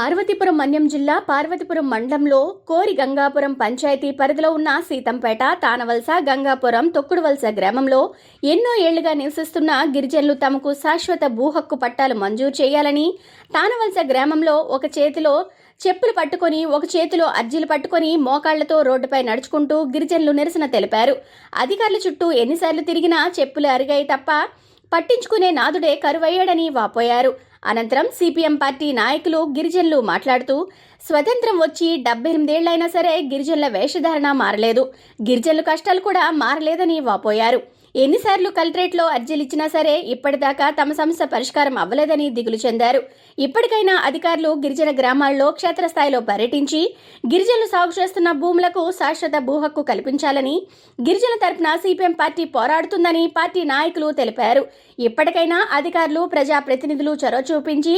పార్వతీపురం మన్యం జిల్లా పార్వతీపురం మండలంలో కోరి గంగాపురం పంచాయతీ పరిధిలో ఉన్న సీతంపేట, తానవలస, గంగాపురం, తొక్కుడువలస గ్రామంలో ఎన్నో ఏళ్లుగా నివసిస్తున్న గిరిజనులు తమకు శాశ్వత భూ హక్కు పట్టాలు మంజూరు చేయాలని తానవలస గ్రామంలో ఒక చేతిలో చెప్పులు పట్టుకొని ఒక చేతిలో అర్జీలు పట్టుకొని మోకాళ్లతో రోడ్డుపై నడుచుకుంటూ గిరిజనులు నిరసన తెలిపారు. అధికారుల చుట్టూ ఎన్నిసార్లు తిరిగినా చెప్పులు అరిగాయి తప్ప పట్టించుకునే నాదుడే కరువయ్యాడని వాపోయారు. అనంతరం సిపిఎం పార్టీ నాయకులు గిరిజనులు మాట్లాడుతూ స్వతంత్రం వచ్చి 78 ఏళ్లైనా సరే గిరిజనుల వేషధారణ మారలేదు, గిరిజనుల కష్టాలు కూడా మారలేదని వాపోయారు. ఎన్నిసార్లు కలెక్టరేట్లో అర్జీలు ఇచ్చినా సరే ఇప్పటిదాకా తమ సమస్య పరిష్కారం అవ్వలేదని దిగులు చెందారు. ఇప్పటికైనా అధికారులు గిరిజన గ్రామాల్లో క్షేత్రస్థాయిలో పర్యటించి గిరిజనులు సాగు చేస్తున్న భూములకు శాశ్వత భూ హక్కు కల్పించాలని గిరిజనుల తరపున సిపిఎం పార్టీ పోరాడుతుందని పార్టీ నాయకులు తెలిపారు. ఇప్పటికైనా అధికారులు, ప్రజాప్రతినిధులు చొరవ చూపించి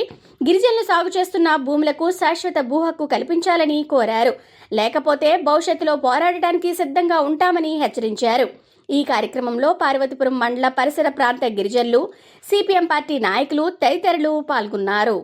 గిరిజనులు సాగు చేస్తున్న భూములకు శాశ్వత భూ హక్కు కల్పించాలని కోరారు. లేకపోతే భవిష్యత్తులో పోరాడటానికి సిద్ధంగా ఉంటామని హెచ్చరించారు. ఈ కార్యక్రమంలో పార్వతీపురం మండల పరిసర ప్రాంత గిరిజనులు, సిపిఎం పార్టీ నాయకులు తదితరులు పాల్గొన్నారు.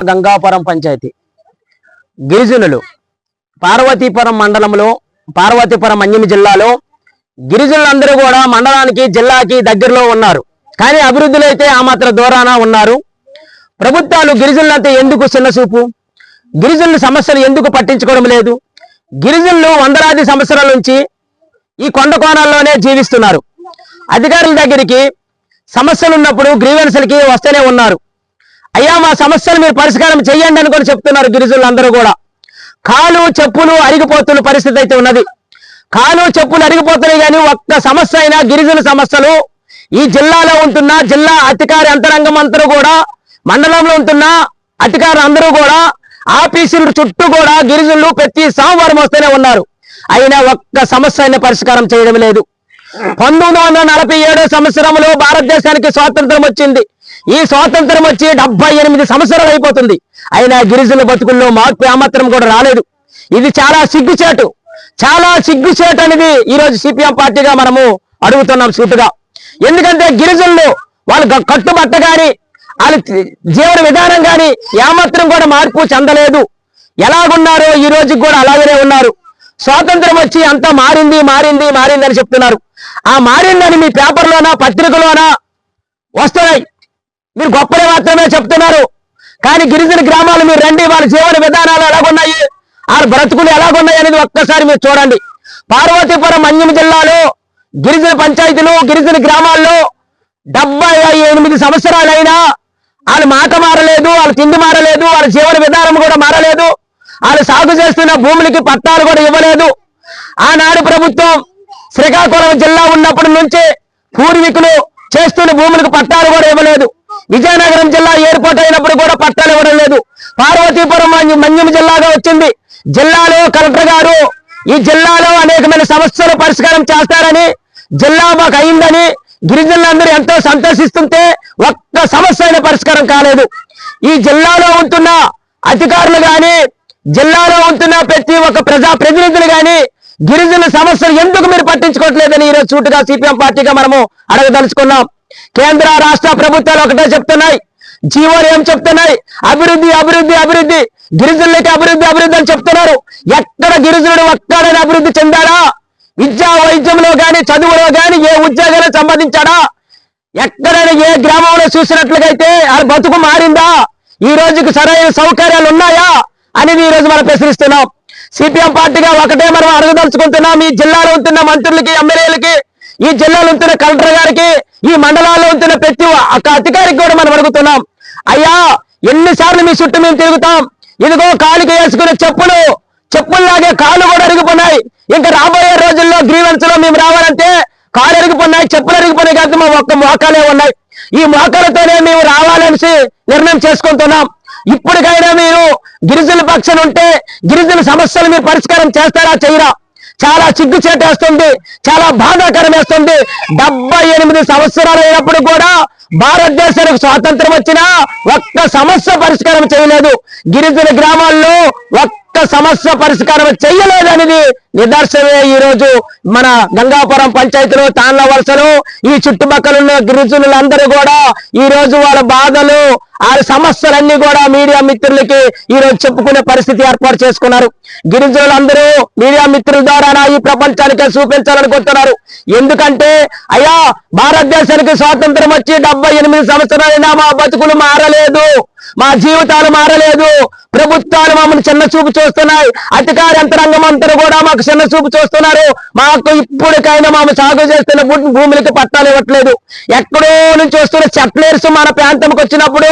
గంగాపురం పంచాయతీ గిరిజనులు పార్వతీపురం మండలంలో పార్వతీపురం మన్యం జిల్లాలో గిరిజనులందరూ కూడా మండలానికి, జిల్లాకి దగ్గరలో ఉన్నారు. కానీ అభివృద్ధులు అయితే ఆ మాత్రం దూరాన ఉన్నారు. ప్రభుత్వాలు గిరిజనులంతా ఎందుకు చిన్నచూపు, గిరిజనుల సమస్యలు ఎందుకు పట్టించుకోవడం లేదు? గిరిజనులు వందలాది సంవత్సరాల నుంచి ఈ కొండ కోణాల్లోనే జీవిస్తున్నారు. అధికారుల దగ్గరికి సమస్యలు ఉన్నప్పుడు గ్రీవెన్స్లకి వస్తూనే ఉన్నారు. అయ్యా మా సమస్యలు మీరు పరిష్కారం చేయండి అనుకొని చెప్తున్నారు గిరిజనులు అందరూ కూడా. కాలు చెప్పులు అరిగిపోతున్న పరిస్థితి అయితే ఉన్నది. కాలు చెప్పులు అరిగిపోతున్నాయి కానీ ఒక్క సమస్య అయినా గిరిజన సమస్యలు ఈ జిల్లాలో ఉంటున్న జిల్లా అధికారి అంతరంగం అందరూ కూడా, మండలంలో ఉంటున్న అధికారులు అందరూ కూడా ఆఫీసుల చుట్టూ కూడా గిరిజనులు ప్రతి సోమవారం వస్తూనే ఉన్నారు. అయినా ఒక్క సమస్య అయినా పరిష్కారం చేయడం లేదు. 1947 సంవత్సరంలో భారతదేశానికి స్వాతంత్రం వచ్చింది. ఈ స్వాతంత్రం వచ్చి 78 సంవత్సరాలు అయిపోతుంది. అయినా గిరిజనుల బతుకుల్లో మార్పు ఏమాత్రం కూడా రాలేదు. ఇది చాలా సిగ్గుచేటు, చాలా సిగ్గుచేటు అనేది ఈ రోజు సిపిఎం పార్టీగా మనము అడుగుతున్నాం సూటుగా. ఎందుకంటే గిరిజనులు వాళ్ళు కట్టుబట్ట గాని వాళ్ళ జీవన విధానం కానీ ఏమాత్రం కూడా మార్పు చెందలేదు. ఎలాగున్నారో ఈ రోజుకి కూడా అలాగనే ఉన్నారు. స్వాతంత్రం వచ్చి అంతా మారింది మారింది మారింది అని చెప్తున్నారు. ఆ మారిందని మీ పేపర్లోనా పత్రికలోనా వస్తున్నాయి. మీరు గొప్పలు మాత్రమే చెప్తున్నారు. కానీ గిరిజన గ్రామాలు మీరు రండి, వాళ్ళ జీవన విధానాలు ఎలాగున్నాయి, వాళ్ళ బ్రతుకులు ఎలాగున్నాయి అనేది ఒక్కసారి మీరు చూడండి. పార్వతీపురం మన్యం జిల్లాలో గిరిజన పంచాయతీలు గిరిజన గ్రామాల్లో 78 సంవత్సరాలైనా వాళ్ళ మాట మారలేదు, వాళ్ళ తిండి మారలేదు, వాళ్ళ జీవన విధానం కూడా మారలేదు. వాళ్ళు సాగు చేస్తున్న భూములకి పట్టాలు కూడా ఇవ్వలేదు. ఆనాడు ప్రభుత్వం శ్రీకాకుళం జిల్లా ఉన్నప్పటి నుంచి పూర్వీకులు చేస్తున్న భూములకు పట్టాలు కూడా ఇవ్వలేదు. విజయనగరం జిల్లా ఏర్పాటు అయినప్పుడు కూడా పట్టాలు ఇవ్వడం లేదు. పార్వతీపురం మన్యం జిల్లాగా వచ్చింది. జిల్లాలో కలెక్టర్ గారు ఈ జిల్లాలో అనేకమైన సమస్యలు పరిష్కారం చేస్తారని, జిల్లా మాకు అయిందని గిరిజనులందరూ ఎంతో సంతోషిస్తుంటే ఒక్క సమస్య అయినా పరిష్కారం కాలేదు. ఈ జిల్లాలో ఉంటున్న అధికారులు గాని, జిల్లాలో ఉంటున్న ప్రతి ఒక్క ప్రజా ప్రతినిధులు గాని గిరిజనుల సమస్యలు ఎందుకు మీరు పట్టించుకోవట్లేదని ఈరోజు సూటిగా సిపిఎం పార్టీగా మనము అడగదలుచుకున్నాం. కేంద్ర రాష్ట్ర ప్రభుత్వాలు ఒకటే చెప్తున్నాయి, జీవోలు ఏం చెప్తున్నాయి, అభివృద్ధి అభివృద్ధి అభివృద్ధి, గిరిజనులకి అభివృద్ధి అభివృద్ధి అని చెప్తున్నారు. ఎక్కడ గిరిజనుడు ఒక్కడైనా అభివృద్ధి చెందాడా? విద్యా వైద్యంలో గాని, చదువులో గాని, ఏ ఉద్యోగాలకు సంబంధించాడా? ఎక్కడైనా ఏ గ్రామంలో చూసినట్లుగైతే ఆ బతుకు మారిందా? ఈ రోజుకి సరైన సౌకర్యాలు ఉన్నాయా అనేది ఈ రోజు మనం ప్రశ్నిస్తున్నాం. సిపిఎం పార్టీగా ఒకటే మనం అడగదలుచుకుంటున్నాం. ఈ జిల్లాలో ఉంటున్న మంత్రులకి, ఎమ్మెల్యేలకి, ఈ జిల్లాలో ఉంటున్న కలెక్టర్ గారికి, ఈ మండలాల్లో ఉంటున్న ప్రతి ఒక్క అధికారికి కూడా మనం అడుగుతున్నాం. అయ్యా, ఎన్నిసార్లు మీ చుట్టూ మేము తిరుగుతాం? ఇదిగో కాలికి వేసుకునే చెప్పుల్లాగే కాళ్ళు కూడా అరిగిపోయినాయి. ఇంకా రాబోయే రోజుల్లో గ్రీవెన్స్ లో మేము రావాలంటే కాళ్ళు అరిగిపోయినాయి, చెప్పులు అరిగిపోయినాయి కాదు, మా ఒక్క మోకాలే ఉన్నాయి. ఈ మోకాలతోనే మేము రావాలనేసి నిర్ణయం చేసుకుంటున్నాం. ఇప్పటికైనా మీరు గిరిజనుల పక్షాన ఉంటే గిరిజన సమస్యలు మీరు పరిష్కారం చేస్తారా చేయరా? చాలా సిగ్గుచేటేస్తుంది, చాలా బాధాకరం వేస్తుంది. 78 సంవత్సరాలు అయినప్పుడు కూడా భారతదేశానికి స్వాతంత్రం వచ్చినా ఒక్క సమస్య పరిష్కారం చేయలేదు. గిరిజన గ్రామాల్లో ఒక్క సమస్య పరిష్కారం చేయలేదనేది నిదర్శనమే. ఈ రోజు మన గంగాపురం పంచాయతీలో, తాండ్ల వలసలో, ఈ చుట్టుపక్కల ఉన్న గిరిజనులందరూ కూడా ఈ రోజు వాళ్ళ బాధలు, ఆ సమస్యలన్నీ కూడా మీడియా మిత్రులకి ఈ రోజు చెప్పుకునే పరిస్థితి ఏర్పాటు చేసుకున్నారు. గిరిజనులందరూ మీడియా మిత్రుల ద్వారా ఈ ప్రపంచానికి చూపించాలనుకుంటున్నారు. ఎందుకంటే అయ్యా, భారతదేశానికి స్వాతంత్రం వచ్చి 78 సంవత్సరాలైనా మా బతుకులు మారలేదు, మా జీవితాలు మారలేదు. ప్రభుత్వాలు మమ్మల్ని చిన్న చూపు చూస్తున్నాయి. అధికార యంత్రాంగం అంతా కూడా మాకు చిన్న చూపు చూస్తున్నారు. మాకు ఇప్పటికైనా మేము సాగు చేస్తున్న భూములకి పట్టాలు ఇవ్వట్లేదు. ఎక్కడో నుంచి వస్తున్న సెటిలర్స్ మన ప్రాంతంకి వచ్చినప్పుడు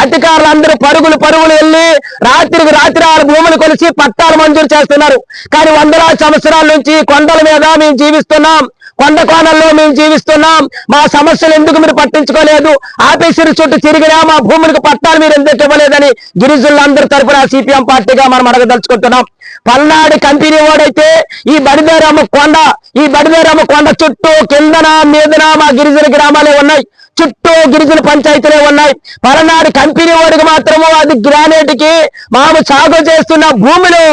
అధికారులందరూ పరుగులు వెళ్ళి రాత్రికి రాత్రి ఆ భూములు కొలిసి పట్టాలు మంజూరు చేస్తున్నారు. కానీ వందలాది సంవత్సరాల నుంచి కొండల మీద మేము జీవిస్తున్నాం, కొండ కోణంలో మేము జీవిస్తున్నాం. మా సమస్యలు ఎందుకు మీరు పట్టించుకోలేదు? ఆఫీసుల చుట్టూ తిరిగినా మా భూములకు పట్టాలు మీరు ఎందుకు ఇవ్వలేదని గిరిజనులందరి తరపున సిపిఎం పార్టీగా మనం అడగదలుచుకుంటున్నాం. పల్నాడు కంపెనీ వాడైతే ఈ బడిదేరమ్మ కొండ చుట్టూ కిందన మీదన మా గిరిజన గ్రామాలే ఉన్నాయి, చుట్టూ గిరిజన పంచాయతీలే ఉన్నాయి. పల్నాడు కంపెనీ వాడికి మాత్రము అది గ్రానైట్ కి మాము సాగు చేస్తున్న భూమిలో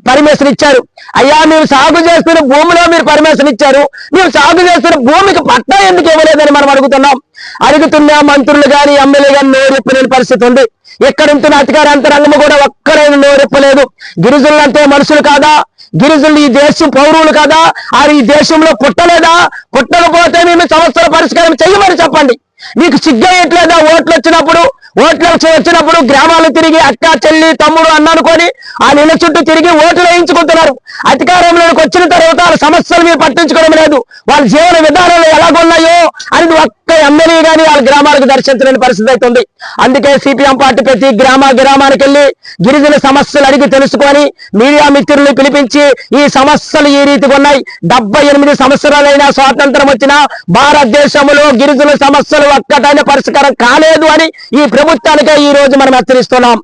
పర్మిషన్ ఇచ్చారు. అయ్యా, మేము సాగు చేస్తున్న భూమిలో మీరు పర్మిషన్ ఇచ్చారు, మేము సాగు చేస్తున్న భూమికి పట్టా ఎందుకు ఇవ్వలేదని మనం అడుగుతున్న మంత్రులు గాని, ఎమ్మెల్యే గాని నోరెప్పలేని పరిస్థితి ఉంది. ఎక్కడ ఉంటున్న అధికార యంత్రాంగము కూడా ఒక్కరైనా నోరెప్పలేదు. గిరిజనులు అంటే మనుషులు కాదా? గిరిజనులు ఈ దేశం పౌరులు కాదా? ఈ దేశంలో పుట్టలేదా? పుట్టకపోతే మేము సమస్యల పరిష్కారం చేయమని చెప్పండి. మీకు సిగ్గేయట్లేదా? ఓట్లు వచ్చినప్పుడు గ్రామాలు తిరిగి అక్క, చెల్లి, తమ్ముడు, అన్న అనుకొని ఆ నీళ్ళ చుట్టూ తిరిగి ఓట్లు వేయించుకుంటున్నారు. అధికారంలోకి వచ్చిన తర్వాత వాళ్ళ సమస్యలు మీరు పట్టించుకోవడం లేదు. వాళ్ళ జీవన విధానాలు ఎలాగున్నాయో అనేది ఒక్క ఎమ్మెల్యే గాని వాళ్ళ గ్రామాలకు దర్శించలేని పరిస్థితి అవుతుంది. అందుకే సిపిఎం పార్టీ ప్రతి గ్రామానికి వెళ్ళి గిరిజన సమస్యలు అడిగి తెలుసుకొని మీడియా మిత్రుల్ని పిలిపించి ఈ సమస్యలు ఈ రీతిగా ఉన్నాయి. 78 సంవత్సరాలైనా స్వాతంత్రం వచ్చినా భారతదేశంలో గిరిజన సమస్యలు ఒక్కటైనా పరిష్కారం కాలేదు అని ఈ ప్రభుత్వానికే ఈ రోజు మనం హెచ్చరిస్తున్నాం.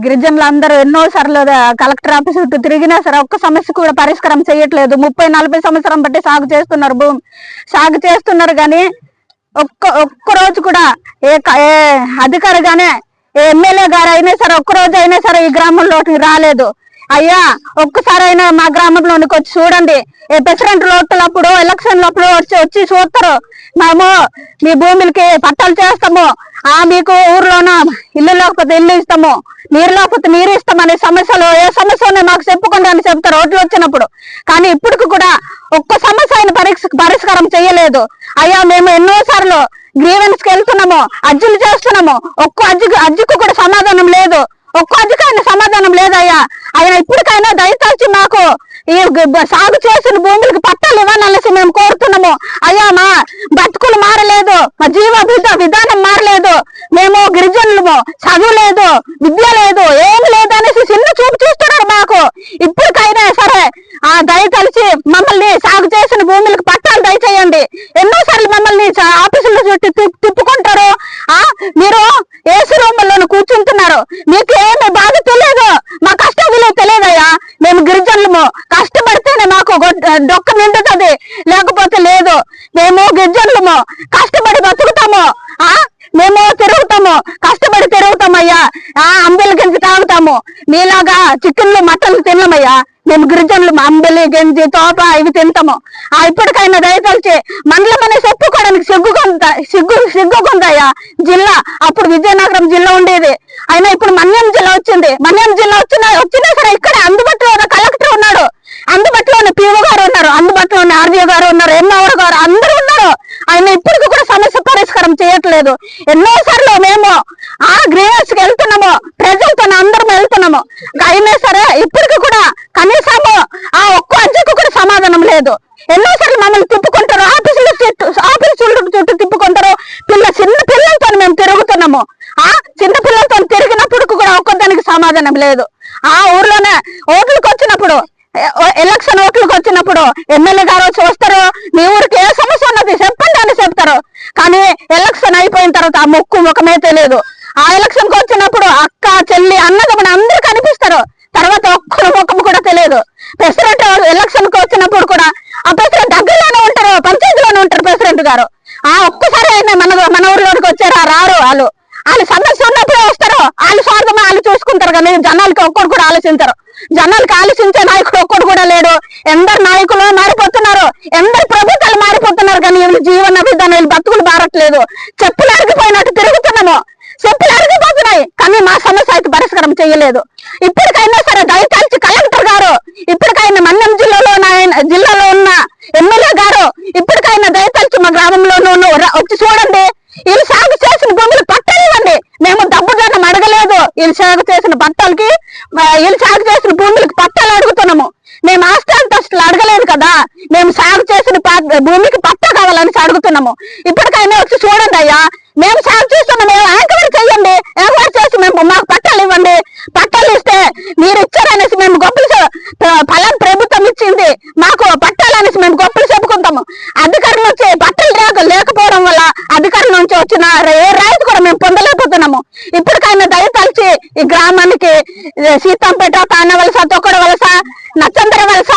గిరిజనులందరూ ఎన్నో సార్లు కలెక్టర్ ఆఫీస్ చుట్టూ తిరిగినా సరే ఒక్క సమస్య కూడా పరిష్కారం చేయట్లేదు. 30-40 సంవత్సరం బట్టి సాగు చేస్తున్నారు కానీ ఒక్క రోజు కూడా ఏ అధికారి గానే, ఏ ఎమ్మెల్యే గారు అయినా సరే ఒక్క రోజు అయినా సరే ఈ గ్రామంలోకి రాలేదు. అయ్యా ఒక్కసారైనా మా గ్రామంలోనికి వచ్చి చూడండి. ప్రెసిడెంట్ ఓట్లప్పుడు ఎలక్షన్లప్పుడు వచ్చి చూస్తారు. మేము మీ భూములకి పట్టాలు చేస్తాము, మీకు ఊర్లోన ఇల్లు లేకపోతే ఇల్లు ఇస్తాము, నీరు లేకపోతే నీరు ఇస్తామనే సమస్యలు ఏ సమస్య ఉన్నాయి మాకు చెప్పుకోండి అని చెప్తారు ఓట్లు వచ్చినప్పుడు. కానీ ఇప్పటికి కూడా ఒక్క సమస్య ఆయన పరిష్కారం చేయలేదు. అయ్యా మేము ఎన్నోసార్లు గ్రీవెన్స్ కి వెళ్తున్నాము, అర్జీలు చేస్తున్నాము, ఒక్క అర్జీకి కూడా సమాధానం లేదు. ఒక్క అధికారిని సమాధానం లేదయ్యా. ఆయన ఇప్పటికైనా దయచేసి మాకు ఈ సాగు చేసిన భూములకు పట్టాలు ఇవ్వాలనేసి మేము కోరుతున్నాము. అయ్యా మా బతుకులు మారలేదు, మా విధానం మారలేదు, మేము గిరిజనులము, చదువు లేదు, విద్య లేదు, ఏం లేదు అనేసి చిన్న చూపు చూస్తున్నారు మాకు. ఇప్పటికైనా సరే దయతలిచి మమ్మల్ని సాగు చేసిన భూములకు పట్టాలు దయచేయండి. ఎన్నోసార్లు మమ్మల్ని ఆఫీసులో చుట్టూ తిప్పుకుంటారు. మీరు ఏసీ రూముల్లోనూ కూర్చుంటున్నారు, మీకు ఏమి బాధ తెలియదు, మా కష్ట విలువ తెలియదయ్యా. మేము గిరిజనులము, కష్టపడితేనే మాకు డొక్క నిండుతుంది, లేకపోతే లేదు. మేము గిరిజనులము, కష్టపడి బతుకుతాము, మేము తిరుగుతాము, కష్టపడి తిరుగుతామయ్యా. అంబెలి గంజి తాగుతాము, మీలాగా చికెన్లు మటన్లు తినమయ్యా. మేము గిరిజనులు అంబెలి గంజి తోప ఇవి తింటాము. ఇప్పటికైనా దయతలిచి మండలం అనే చెప్పుకోవడానికి సిగ్గుకుందయ్యా. జిల్లా అప్పుడు విజయనగరం జిల్లా ఉండేది, అయినా ఇప్పుడు మన్యం జిల్లా వచ్చింది. మన్యం జిల్లా వచ్చినా సరే ఇక్కడ అందుబాటులో కలెక్టర్ ఉన్నాడు, అందుబాటులోనే పిఓ గారు ఉన్నారు, అందుబాటులోనే ఆర్డీఓ గారు ఉన్నారు, ఎంఆర్ఓ గారు అందరూ ఉన్నారు. ఆయన ఇప్పటికి కూడా సమస్య పరిష్కారం చేయట్లేదు. ఎన్నోసార్లు మేము గ్రీవెన్స్ కి వెళ్తున్నాము, ప్రజలతో అందరం వెళ్తున్నాము, అయినా సరే ఇప్పటికి కూడా కనీసము ఒక్క అర్జీకి కూడా సమాధానం లేదు. ఎన్నోసార్లు మమ్మల్ని తిప్పుకుంటారు, ఆఫీసుల చుట్టూ తిప్పుకుంటారు. చిన్న పిల్లలతో మేము తిరుగుతున్నాము, చిన్న పిల్లలతో తిరిగినప్పుడు కూడా ఒక్కదానికి సమాధానం లేదు. ఊర్లోనే ఓట్లకు వచ్చినప్పుడు, ఎలక్షన్ ఓట్లకు వచ్చినప్పుడు ఎమ్మెల్యే గారు వచ్చి వస్తారు, మీ ఊరికి ఏ సమస్య ఉన్నది చెప్పండి అని చెప్తారు. కానీ ఎలక్షన్ అయిపోయిన తర్వాత ముఖమే తెలియదు. ఎలక్షన్ కి వచ్చినప్పుడు అక్క చెల్లి అన్నదమ్ముడు అందరూ కనిపిస్తారు, తర్వాత ఒక్కరు ముఖం కూడా తెలియదు. ప్రెసిడెంట్ ఎలక్షన్ కి వచ్చినప్పుడు కూడా ప్రెసిడెంట్ దగ్గరలోనే ఉంటారు, పంచాయతీలోనే ఉంటారు ప్రెసిడెంట్ గారు. ఒక్కసారి అయినా మన ఊర్లోకి వచ్చారా? రారు. వాళ్ళు సమస్య ఉన్నప్పుడే వస్తారు, వాళ్ళు స్వార్థమా వాళ్ళు చూసుకుంటారు. కానీ జనాలకి ఒక్కడు కూడా ఆలోచించారు. జనాలకి ఆలోచించే నాయకుడు ఒక్కడు కూడా లేడు. ఎందరు నాయకులు మారిపోతున్నారు, ఎందరు ప్రభుత్వాలు మారిపోతున్నారు, కానీ వీళ్ళు జీవన విధానం బతుకులు మారట్లేదు. చెప్పులు అరిగిపోయినట్టు తిరుగుతున్నాము, చెప్పులు అరిగిపోతున్నాయి, కానీ మా సమస్య అయితే పరిష్కారం చేయలేదు. ఇప్పటికైనా సరే దయచేసి కలెక్టర్ గారు, ఇప్పటికైనా మన్యం జిల్లాలో ఉన్న ఎమ్మెల్యే గారు ఇప్పటికైనా దయచేసి మా గ్రామంలో వచ్చి చూడండి. వీళ్ళు సాగు చేసిన భూములు పట్టాలు ఇవ్వండి. మేము డబ్బులను అడగలేదు, వీళ్ళు సాగు చేసిన పట్టాలకి, వీళ్ళు సాగు చేసిన భూములకి పట్టాలు అడుగుతున్నాము. మేము ఆస్తి అంతస్తులు అడగలేదు కదా, మేము సాగు చేసిన భూమికి పట్టా కావాలని అడుగుతున్నాము. ఇప్పటికైనా వచ్చి చూడండి అయ్యా, మేము సాగు చేస్తున్నాము, ఎంక్వైరీ చేయండి, ఎంక్వైరీ చేసి మాకు పట్టాలు ఇవ్వండి. పట్టాలు ఇస్తే మీరు ఇచ్చారనేసి మేము గొప్పలు ఫలం ప్రభుత్వం ఇచ్చింది మాకు పట్టాలు అనేసి మేము గొప్పలు చెప్పుకుంటాము. అధికారుల నుంచి పట్టాలు లేకపోవడం వల్ల అధికారుల నుంచి వచ్చిన ఏ రైతు కూడా మేము పొందలేకపోతున్నాము. ఇప్పటికైనా దయతలిచి ఈ గ్రామానికి సీతంపేట, తానవలస, తొక్కడ వలస, నచ్చందర వలస,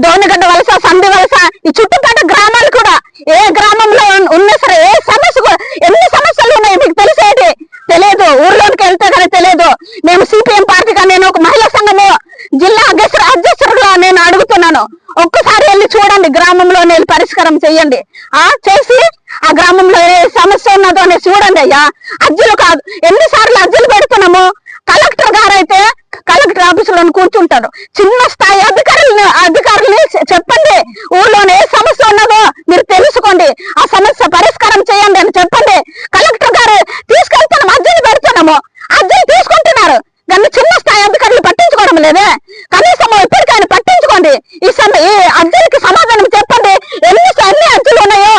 దోనిగడ్డ వలస, సంధి వలస, ఈ చుట్టుపక్కల గ్రామాలు కూడా ఏ గ్రామంలో ఉన్నా సరే ఏ సమస్య ఎన్ని సమస్యలు ఉన్నాయి మీకు తెలిసేది తెలియదు. ఊర్లోకి వెళ్తే కానీ తెలియదు. మేము సిపిఎం పార్టీగా నేను ఒక మహిళా సంఘము జిల్లా అధ్యక్షుడుగా నేను అడుగుతున్నాను, ఒక్కసారి వెళ్ళి చూడండి, గ్రామంలో వెళ్ళి పరిష్కారం చెయ్యండి. చేసి ఆ గ్రామంలో ఏ సమస్య ఉన్నదో అనేది చూడండి అయ్యా. అర్జీలు కాదు, ఎన్నిసార్లు అర్జీలు పెడుతున్నాము. కలెక్టర్ గారు అయితే కలెక్టర్ ఆఫీసులో కూర్చుంటారు. చిన్న స్థాయి అధికారులు చెప్పండి, ఊళ్ళోనే ఏ సమస్య ఉన్నదో మీరు తెలుసుకోండి, ఆ సమస్య పరిష్కారం చేయండి అని చెప్పండి. కలెక్టర్ గారు తీసుకెళ్తున్నాము, అర్జీలు పెడుతున్నాము, అర్జీలు తీసుకుంటున్నారు, దాన్ని చిన్న స్థాయి అధికారులు పట్టించుకోవడం లేదే. కనీసం ఇప్పటికైనా పట్టించుకోండి, ఈ అర్జీలకి సమాధానం చెప్పండి. ఎన్ని అర్జీలు ఉన్నాయో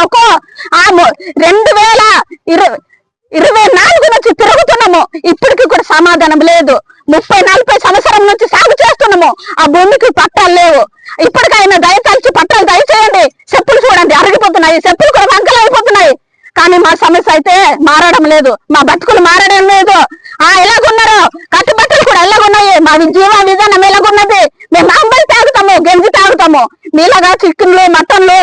2024 నుంచి తిరుగుతున్నాము, ఇప్పటికి కూడా సమాధానం లేదు. 30-40 సంవత్సరం నుంచి సాగు చేస్తున్నాము, ఆ భూమికి పట్టాలు లేవు. ఇప్పటికైనా దయచేసి పట్టాలు దయచేయండి. చెప్పులు చూడండి అరిగిపోతున్నాయి, చెప్పులు కూడా వంకలు అయిపోతున్నాయి, కానీ మా సమస్య అయితే మారడం లేదు, మా బతుకులు